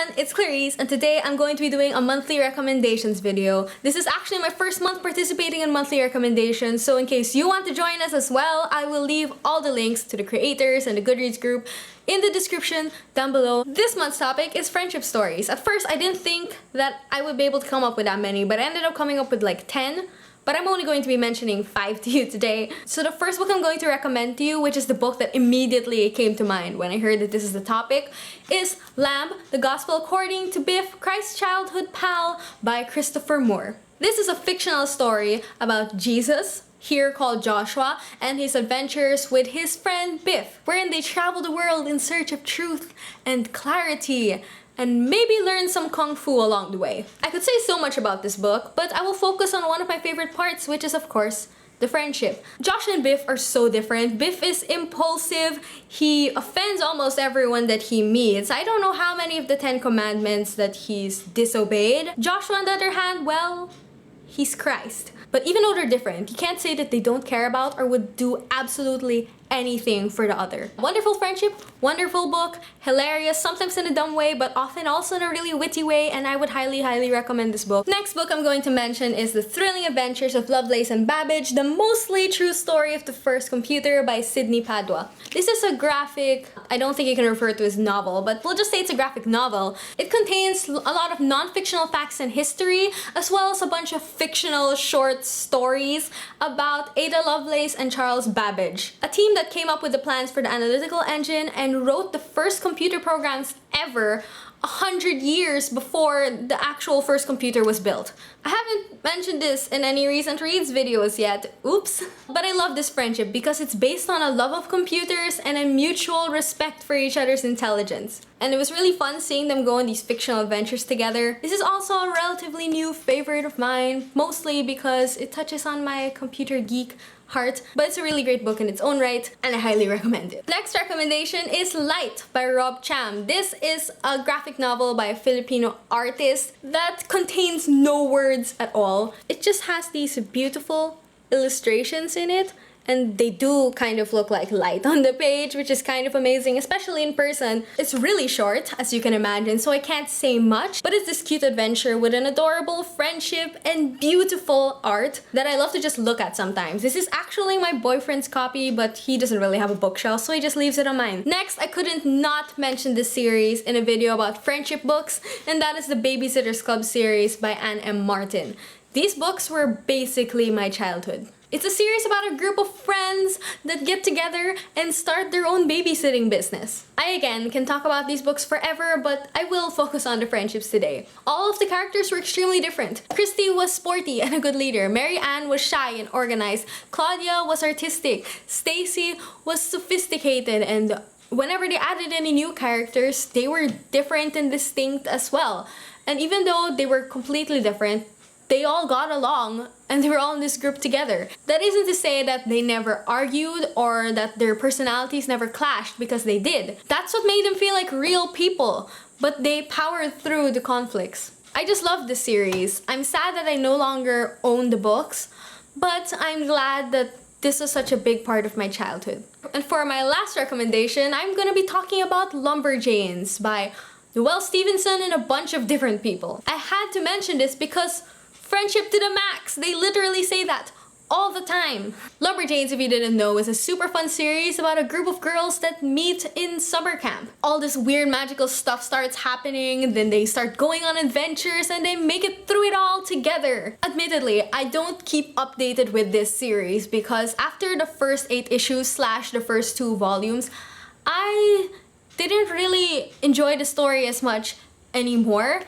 everyone, it's Clarice, and today I'm going to be doing a monthly recommendations video. This is actually my first month participating in monthly recommendations, so in case you want to join us as well, I will leave all the links to the creators and the Goodreads group in the description down below. This month's topic is friendship stories. At first, I didn't think that I would be able to come up with that many, but I ended up coming up with like 10. But I'm only going to be mentioning 5 to you today. So the first book I'm going to recommend to you, which is the book that immediately came to mind when I heard that this is the topic, is Lamb, The Gospel According to Biff, Christ's Childhood Pal by Christopher Moore. This is a fictional story about Jesus, here called Joshua, and his adventures with his friend Biff, wherein they travel the world in search of truth and clarity, and maybe learn some kung fu along the way. I could say so much about this book, but I will focus on one of my favorite parts, which is of course the friendship. Josh and Biff are so different. Biff is impulsive. He offends almost everyone that he meets. I don't know how many of the 10 commandments that he's disobeyed. Joshua, on the other hand, well, he's Christ. But even though they're different, you can't say that they don't care about or would do absolutely anything for the other. Wonderful friendship, wonderful book, hilarious, sometimes in a dumb way, but often also in a really witty way, and I would highly recommend this book. Next book I'm going to mention is The Thrilling Adventures of Lovelace and Babbage, the mostly true story of the first computer by Sidney Padua. This is a graphic, I don't think you can refer to as novel, but we'll just say it's a graphic novel. It contains a lot of non-fictional facts and history, as well as a bunch of fictional short stories about Ada Lovelace and Charles Babbage, a team that came up with the plans for the analytical engine and wrote the first computer programs ever 100 years before the actual first computer was built. I haven't mentioned this in any recent reads videos yet, oops. But I love this friendship because it's based on a love of computers and a mutual respect for each other's intelligence. And it was really fun seeing them go on these fictional adventures together. This is also a relatively new favorite of mine, mostly because it touches on my computer geek heart, but it's a really great book in its own right, and I highly recommend it. Next recommendation is Light by Rob Cham. This is a graphic novel by a Filipino artist that contains no words at all. It just has these beautiful illustrations in it, and they do kind of look like light on the page, which is kind of amazing, especially in person. It's really short, as you can imagine, so I can't say much, but it's this cute adventure with an adorable friendship and beautiful art that I love to just look at sometimes. This is actually my boyfriend's copy, but he doesn't really have a bookshelf, so he just leaves it on mine. Next, I couldn't not mention this series in a video about friendship books, and that is the Babysitters Club series by Anne M. Martin. These books were basically my childhood. It's a series about a group of friends that get together and start their own babysitting business. I again can talk about these books forever, but I will focus on the friendships today. All of the characters were extremely different. Christy was sporty and a good leader. Mary Ann was shy and organized. Claudia was artistic. Stacy was sophisticated, and whenever they added any new characters, they were different and distinct as well. And even though they were completely different, they all got along and they were all in this group together. That isn't to say that they never argued or that their personalities never clashed, because they did. That's what made them feel like real people, but they powered through the conflicts. I just love this series. I'm sad that I no longer own the books, but I'm glad that this was such a big part of my childhood. And for my last recommendation, I'm gonna be talking about Lumberjanes by Noelle Stevenson and a bunch of different people. I had to mention this because friendship to the max! They literally say that all the time. Lumberjanes, if you didn't know, is a super fun series about a group of girls that meet in summer camp. All this weird magical stuff starts happening, then they start going on adventures, and they make it through it all together. Admittedly, I don't keep updated with this series because after the first 8 issues / the first 2 volumes, I didn't really enjoy the story as much anymore,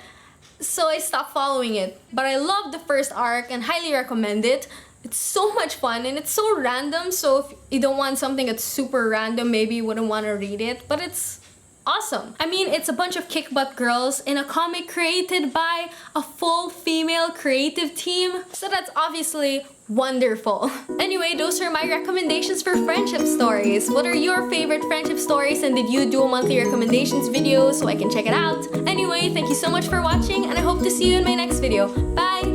so I stopped following it. But I love the first arc and highly recommend it. It's so much fun and it's so random, so if you don't want something that's super random, maybe you wouldn't want to read it, but it's awesome. I mean, it's a bunch of kick-butt girls in a comic created by a full female creative team, so that's obviously wonderful. Anyway, those are my recommendations for friendship stories. What are your favorite friendship stories, and did you do a monthly recommendations video so I can check it out? Anyway, thank you so much for watching, and I hope to see you in my next video. Bye!